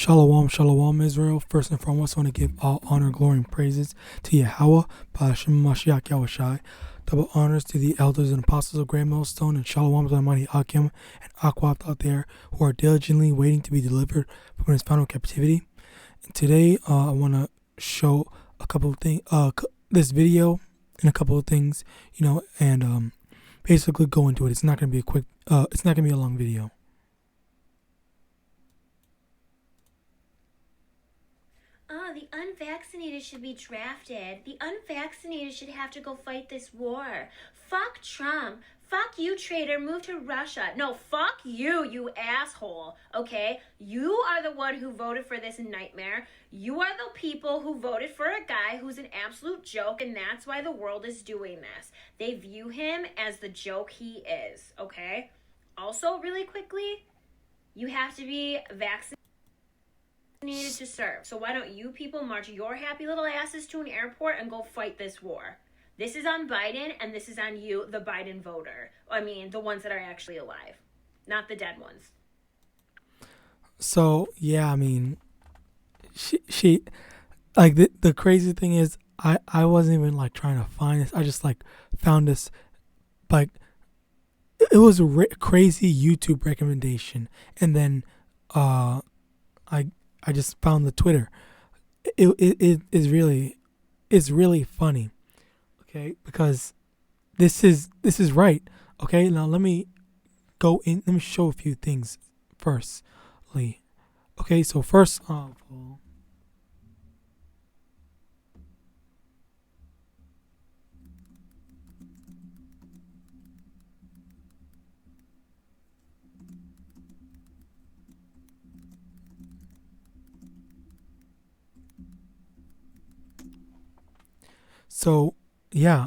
Shalom, shalom, Israel. First and foremost, I want to give all honor, glory, and praises to YAHAWAH, YAHAWASHI. Double honors to the elders and apostles of Grand Millstone, and shalom to the mighty Akim and Aquapt out there who are diligently waiting to be delivered from his final captivity. And today, I want to show a couple of things, this video, and a couple of things, and basically go into it. It's not going to be a quick, it's not going to be a long video. The unvaccinated should be drafted. The unvaccinated should have to go fight this war. Fuck Trump. Fuck you, traitor. Move to Russia. No, fuck you, you asshole. Okay? You are the one who voted for this nightmare. You are the people who voted for a guy who's an absolute joke, and that's why the world is doing this. They view him as the joke he is. Okay? Also, really quickly, you have to be vaccinated to serve. So why don't you people march your happy little asses to an airport and go fight this war? This is on Biden, and this is on you, the Biden voter. I mean, the ones that are actually alive, not the dead ones. So yeah, I mean, she like the crazy thing is, I wasn't even like trying to find this. I just like found this, like it was a crazy YouTube recommendation, and then I just found the Twitter. It is really, it's really funny, okay? Because this is right, okay? Now let me go in. Let me show a few things firstly, okay? So first of all, so yeah,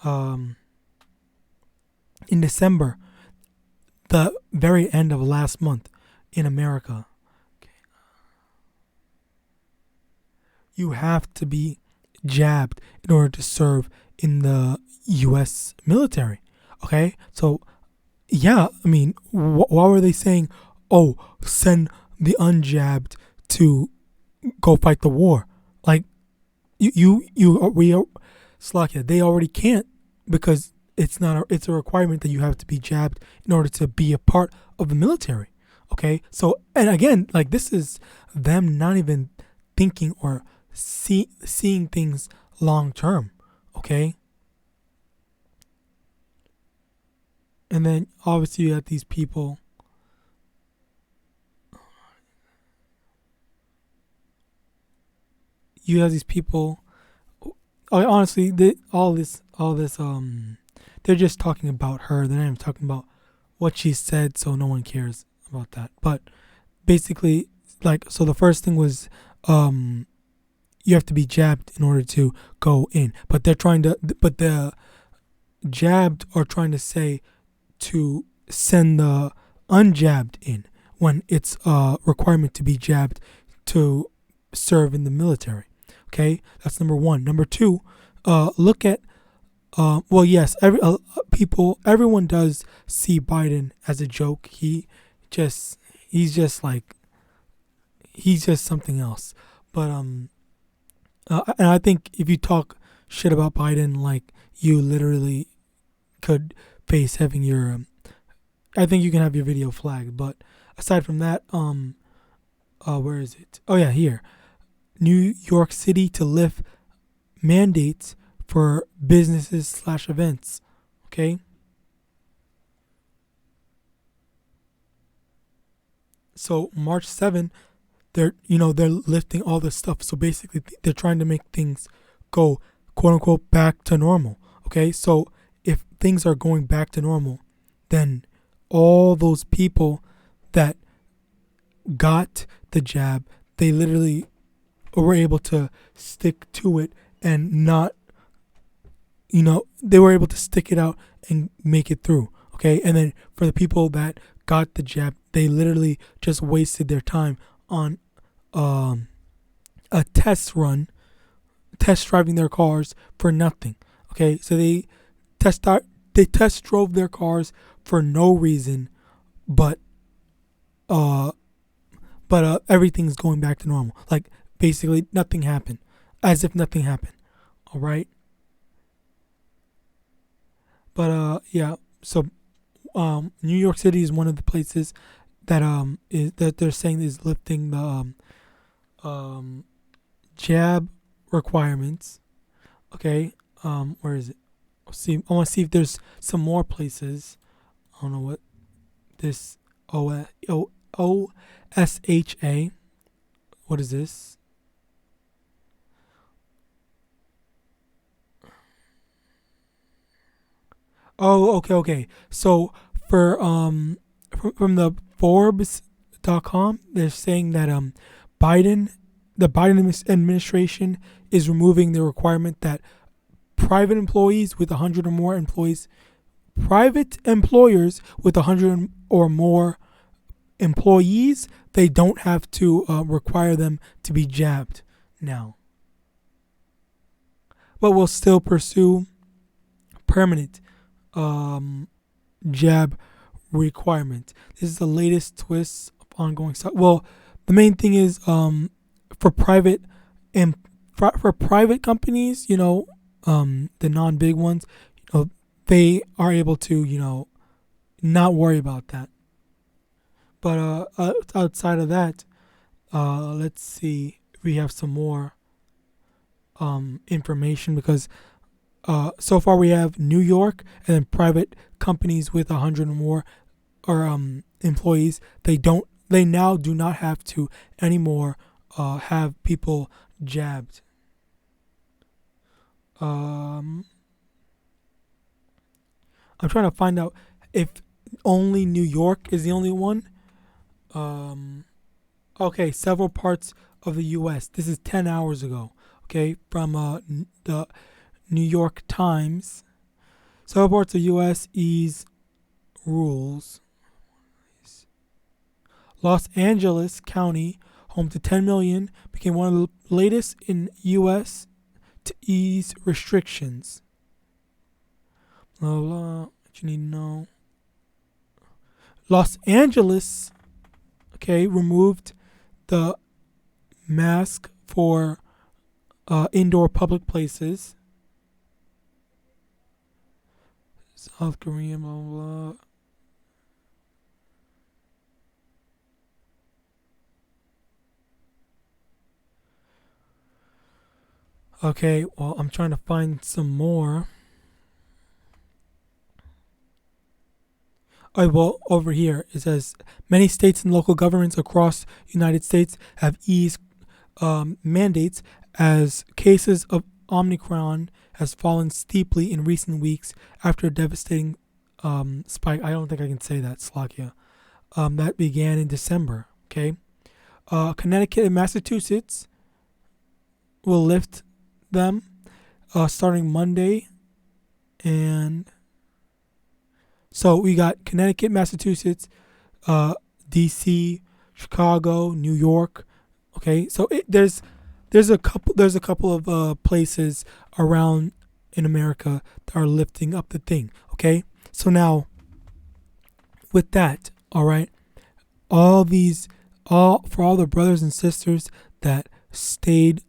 in December, the very end of last month in America, okay, you have to be jabbed in order to serve in the U.S. military. Okay, so yeah, I mean, why were they saying, "Oh, send the unjabbed to go fight the war"? Like, Slakia, they already can't, because it's a requirement that you have to be jabbed in order to be a part of the military. Okay, so, and again, like, this is them not even thinking or seeing things long term. Okay, and then obviously you have these people. You have these people. Honestly, all this, they're just talking about her. They're not even talking about what she said, so no one cares about that. But basically, like, so the first thing was, you have to be jabbed in order to go in. But the jabbed are trying to say to send the unjabbed in, when it's a requirement to be jabbed to serve in the military. Okay, that's number one. Number two, look at, well, yes, everyone does see Biden as a joke. He's just something else. But and I think if you talk shit about Biden, like, you literally could face having your, I think you can have your video flagged. But aside from that, where is it? Oh yeah, here. New York City to lift mandates for businesses / events. Okay. So March 7th, they're lifting all this stuff. So basically they're trying to make things go, quote unquote, back to normal. Okay. So if things are going back to normal, then all those people that got the jab, they literally were able to stick to it and not, they were able to stick it out and make it through. Okay. And then for the people that got the jab, they literally just wasted their time on a test driving their cars for nothing. Okay. So they test drove their cars for no reason but but everything's going back to normal. Like basically nothing happened, as if nothing happened. All right. But yeah. So New York City is one of the places that is that they're saying is lifting the jab requirements. Okay. Where is it? I want to see if there's some more places. I don't know what this OSHA. What is this? Oh, okay. So for from the Forbes.com, they're saying that the Biden administration is removing the requirement that private employees with 100 or more employees, private employers with 100 or more employees, they don't have to require them to be jabbed now. But we'll still pursue permanent jab requirement. This is the latest twist of ongoing stuff. Well, the main thing is for private and for private companies, the non-big ones, they are able to, not worry about that. But outside of that, let's see if we have some more information, because so far we have New York and then private companies with 100 or more employees. They now do not have to anymore have people jabbed. I'm trying to find out if only New York is the only one. Okay, several parts of the U.S. This is 10 hours ago. Okay, from the New York Times. Several parts of U.S. ease rules. Los Angeles County, home to 10 million, became one of the latest in U.S. to ease restrictions. Blah, blah, what you need to know. Los Angeles, removed the mask for indoor public places. South Korea, blah, blah. Okay, well, I'm trying to find some more. Oh, well, over here it says many states and local governments across the United States have eased mandates as cases of Omicron has fallen steeply in recent weeks after a devastating spike. I don't think I can say that, Slovakia. That began in December. Okay, Connecticut and Massachusetts will lift them starting Monday, and so we got Connecticut, Massachusetts, D.C., Chicago, New York. Okay, so there's a couple of places around in America that are lifting up the thing. Okay, so now with that, all right, for all the brothers and sisters that stayed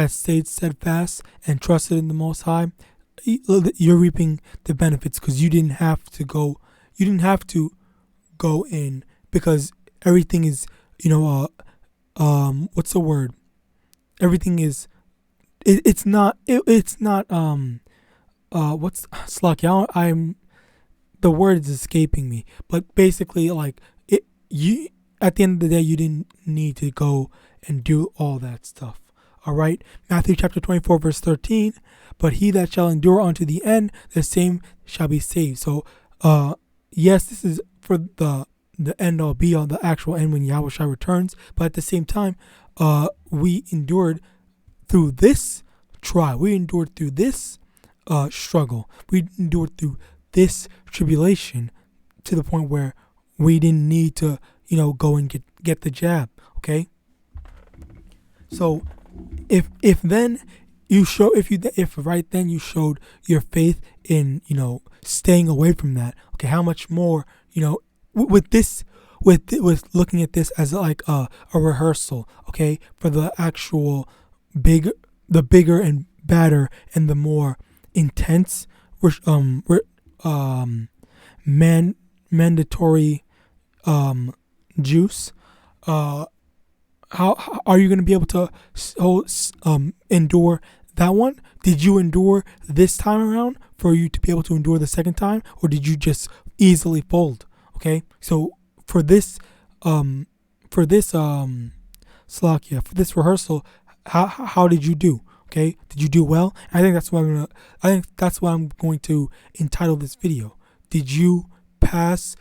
steadfast and trusted in the Most High, you're reaping the benefits, because you didn't have to go in, because everything is, what's the word? Everything is, it's not what's Slack? The word is escaping me, but basically, like, you at the end of the day, you didn't need to go and do all that stuff. All right, Matthew chapter 24 verse 13. But he that shall endure unto the end, the same shall be saved. So, yes, this is for the end all be all, the actual end when Yahawashi returns. But at the same time, we endured through this trial. We endured through this struggle. We endured through this tribulation to the point where we didn't need to, go and get the jab. Okay. So, if then you show if right then you showed your faith in staying away from that, okay, how much more with this with looking at this as like a rehearsal, okay, for the actual bigger and badder and the more intense mandatory juice. How are you going to be able to endure that one? Did you endure this time around for you to be able to endure the second time, or did you just easily fold? Okay, so for this Slakia, for this rehearsal, how did you do? Okay, did you do well? I think that's what I'm going to entitle this video. Did you pass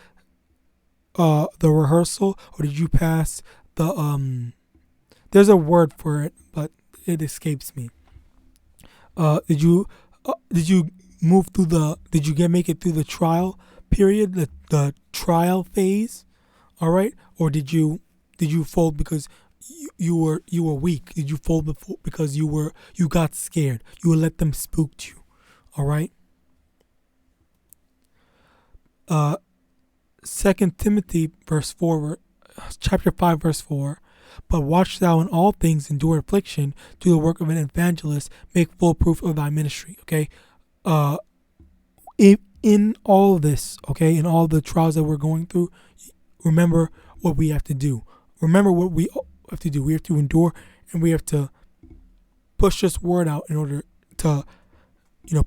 the rehearsal, or did you pass the there's a word for it, but it escapes me. Did you move through make it through the trial period, the trial phase? All right, or did you fold because you were weak? Did you fold because you got scared? You let them spook you? All right. 2 Timothy chapter 5 verse 4. But watch thou in all things, endure affliction, do the work of an evangelist, make full proof of thy ministry. Okay, in all of this, okay, in all the trials that we're going through, remember what we have to do. Remember what we have to do. We have to endure, and we have to push this word out in order to,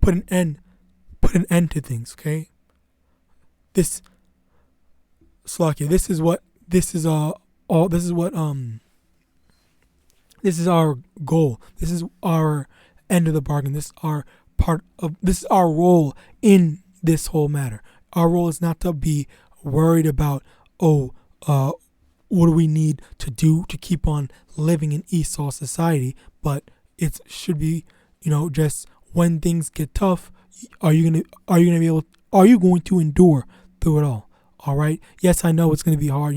put an end to things. Okay, this is our goal. This is our end of the bargain. This is our role in this whole matter. Our role is not to be worried about, what do we need to do to keep on living in Esau society, but it should be, just when things get tough, are you going to endure through it all? All right. Yes, I know it's going to be hard.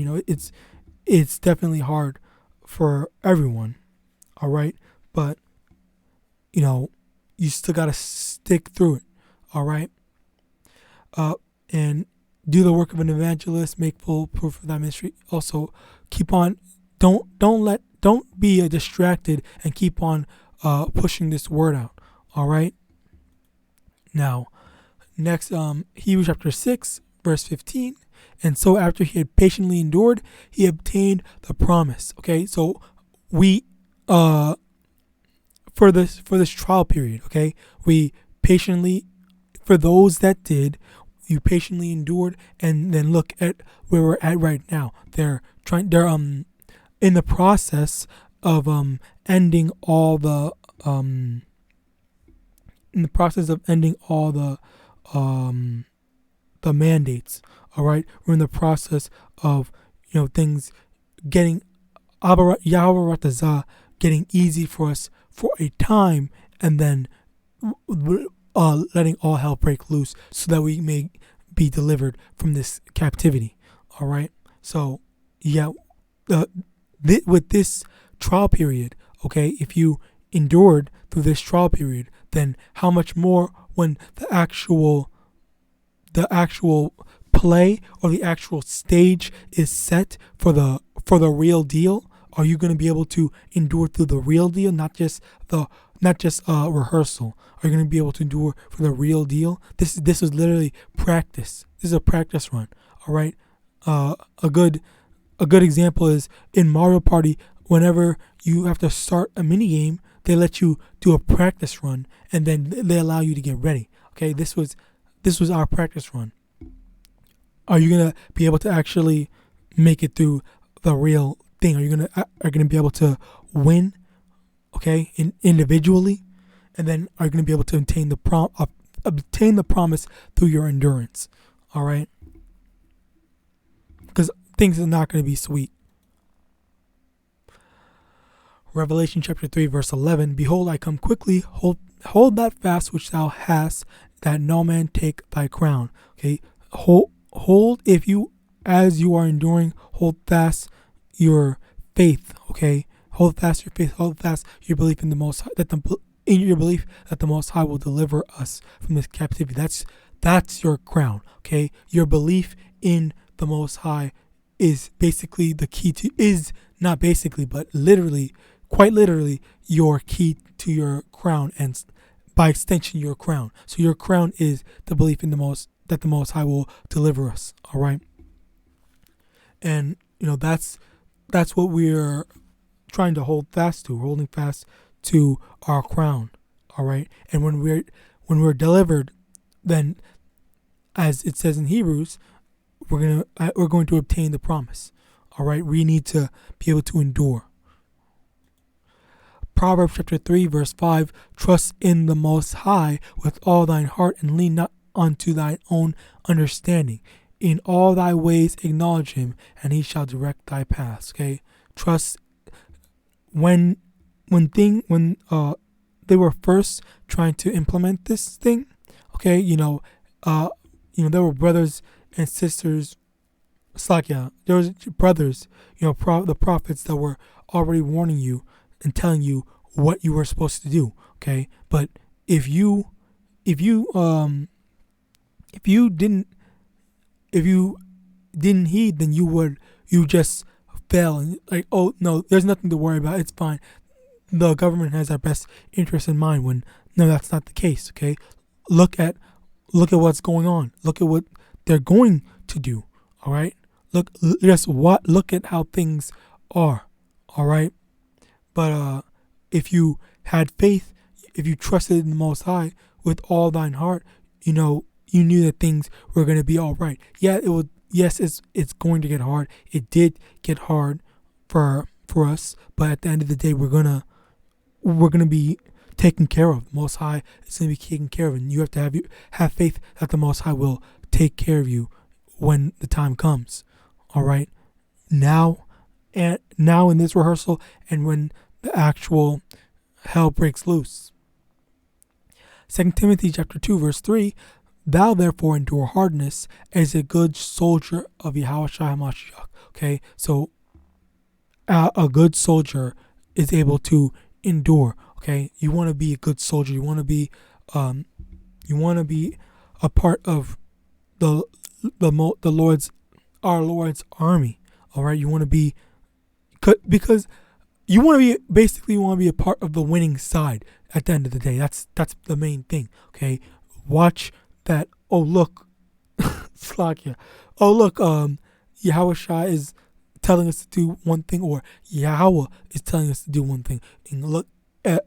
It's definitely hard for everyone. All right. But, you still got to stick through it. All right. And do the work of an evangelist, make full proof of that ministry. Also, keep on. Don't be distracted, and keep on pushing this word out. All right. Now, next, Hebrews chapter 6, verse 15. And so after he had patiently endured, he obtained the promise. Okay, so we for this trial period, okay, we patiently, for those that did, you patiently endured, and then look at where we're at right now. They're in the process of ending all the mandates. All right, we're in the process of things getting YAHAWADAH getting easy for us for a time, and then letting all hell break loose so that we may be delivered from this captivity. All right, so yeah, with this trial period, okay, if you endured through this trial period, then how much more when the actual play or the actual stage is set for the real deal? Are you going to be able to endure through the real deal, not just rehearsal? Are you going to be able to endure for the real deal? This is literally practice. This is a practice run. All right. A good example is in Mario Party. Whenever you have to start a mini game, they let you do a practice run, and then they allow you to get ready. Okay. This was our practice run. Are you gonna be able to actually make it through the real thing? Are you gonna be able to win? Okay, individually, and then are you gonna be able to obtain the promise through your endurance? All right, because things are not gonna be sweet. Revelation chapter 3 verse 11. Behold, I come quickly. Hold that fast which thou hast, that no man take thy crown. Okay, hold if you, as you are enduring, hold fast your faith. Okay, hold fast your faith. Hold fast your belief in the Most High, in your belief that the Most High will deliver us from this captivity. That's your crown. Okay, your belief in the Most High is basically the key to, is not basically, but literally, quite literally, your key to your crown, and by extension, your crown. So your crown is the belief in that the Most High will deliver us. All right. And that's what we're trying to hold fast to. We're holding fast to our crown. All right. And when we're delivered, then, as it says in Hebrews, we're going to obtain the promise. All right. We need to be able to endure. Proverbs chapter 3 verse 5, trust in the Most High with all thine heart, and lean not unto thine own understanding. In all thy ways acknowledge him, and he shall direct thy paths. Okay, trust. When they were first trying to implement this thing, okay, there were brothers and sisters. There was brothers, the prophets that were already warning you and telling you what you were supposed to do. Okay, but if you didn't heed, then you just fail, and like, oh no, there's nothing to worry about, it's fine, the government has our best interest in mind, when no, that's not the case. Okay, look at what's going on, look at what they're going to do. All right, look at how things are. All right, but if you had faith, if you trusted in the Most High with all thine heart, you knew that things were going to be all right. Yeah, it would. Yes, it's going to get hard. It did get hard for us, but at the end of the day, we're gonna be taken care of. The Most High is gonna be taken care of, and you have to have faith that the Most High will take care of you when the time comes. All right, now in this rehearsal, and when the actual hell breaks loose. 2 Timothy chapter 2 verse 3. Thou therefore endure hardness as a good soldier of YAHAWASHI HaMashiach. Okay, so a good soldier is able to endure. Okay, you want to be a good soldier. You want to be a part of our Lord's army. All right, you want to be, because you want to be a part of the winning side. At the end of the day, that's the main thing. Okay, watch that. Oh look, Slakia. Oh look, Yahawashi is telling us to do one thing, or Yahweh is telling us to do one thing. And look,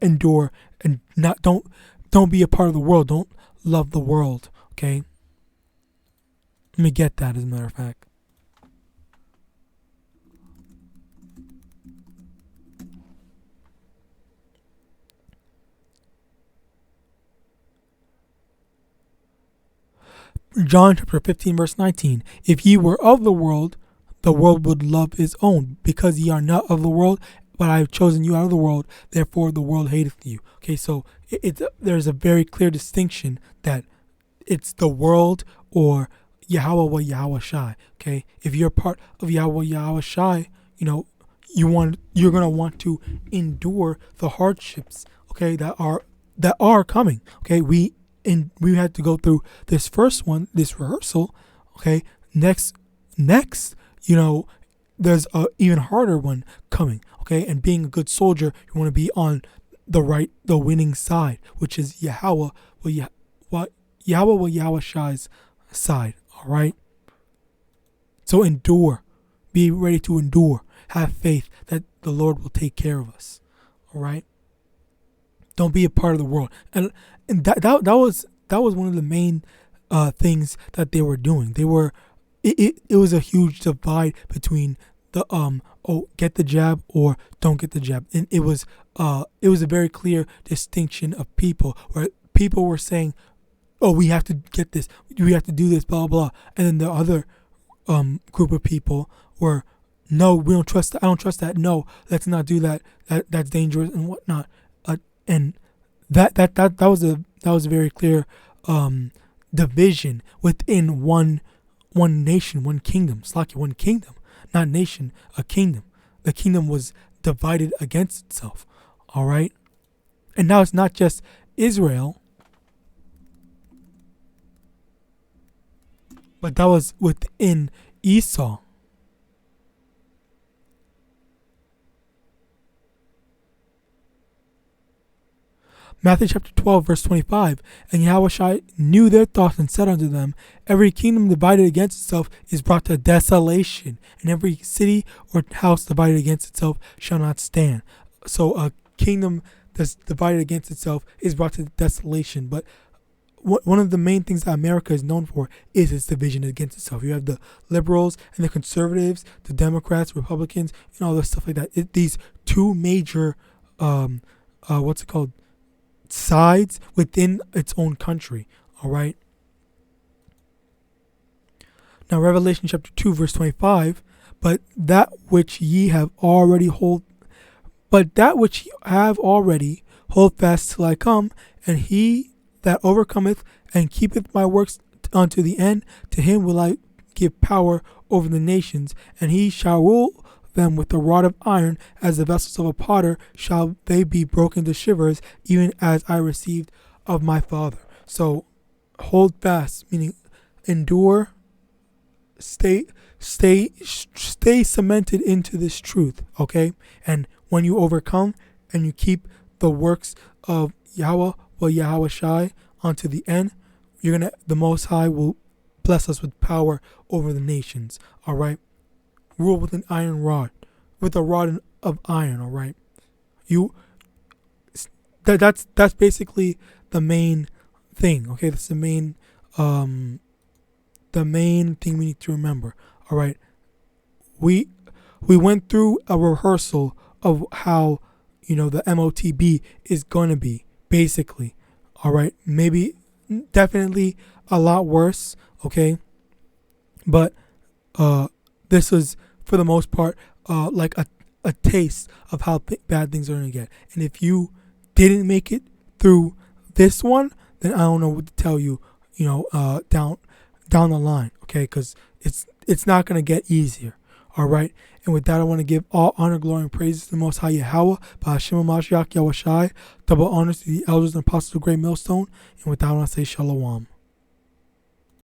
endure, and don't be a part of the world. Don't love the world. Okay. Let me get that, as a matter of fact. John chapter 15 verse 19. If ye were of the world would love his own. Because ye are not of the world, but I have chosen you out of the world, therefore the world hateth you. Okay, so there's a very clear distinction that it's the world or YAHAWAH YAHAWASHI. Okay, if you're part of YAHAWAH YAHAWASHI, you're gonna want to endure the hardships, okay, that are coming. Okay, we had to go through this first one, this rehearsal. Okay, next, there's a even harder one coming. Okay, and being a good soldier, you want to be on the winning side, which is Yahawadah YAHAWASHI's side. All right. So endure, be ready to endure. Have faith that the Lord will take care of us. All right. Don't be a part of the world, and that was one of the main things that they were doing. It was a huge divide between the get the jab or don't get the jab, and it was a very clear distinction of people, where people were saying, oh, we have to get this, we have to do this, blah blah, and then the other group of people were, no, we don't trust that, I don't trust that, no, let's not do that, that's dangerous and whatnot. And that was a very clear division within one nation, one kingdom. Slaki, one kingdom, not nation, a kingdom. The kingdom was divided against itself. All right, and now it's not just Israel, but that was within Esau. Matthew chapter 12, verse 25. And Yahawashi knew their thoughts and said unto them, every kingdom divided against itself is brought to desolation, and every city or house divided against itself shall not stand. So a kingdom that's divided against itself is brought to desolation. But one of the main things that America is known for is its division against itself. You have the liberals and the conservatives, the Democrats, Republicans, and all this stuff like that. These two major, sides within its own country. All right. Now, Revelation chapter 2, verse 25. But that which ye have already hold fast till I come, and he that overcometh and keepeth my works unto the end, to him will I give power over the nations, and he shall rule them with a rod of iron, as the vessels of a potter shall they be broken to shivers, even as I received of my Father. So hold fast, meaning endure, stay cemented into this truth, okay? And when you overcome and you keep the works of Yahweh, YAHAWASHI, unto the end, the Most High will bless us with power over the nations. All right, rule with an iron rod, with a rod of iron. All right, that's basically the main thing. Okay, that's the main thing we need to remember. All right, we went through a rehearsal of how the MOTB is going to be basically. All right, maybe, definitely a lot worse, okay? But this was, for the most part, like a taste of how bad things are going to get. And if you didn't make it through this one, then I don't know what to tell you, down the line, okay? Because it's not going to get easier, all right? And with that, I want to give all honor, glory, and praises to the Most High Yahweh, by Hashem HaMashiach Yahawashi, double honors to the elders and apostles of Great Millstone. And with that, I want to say Shalom.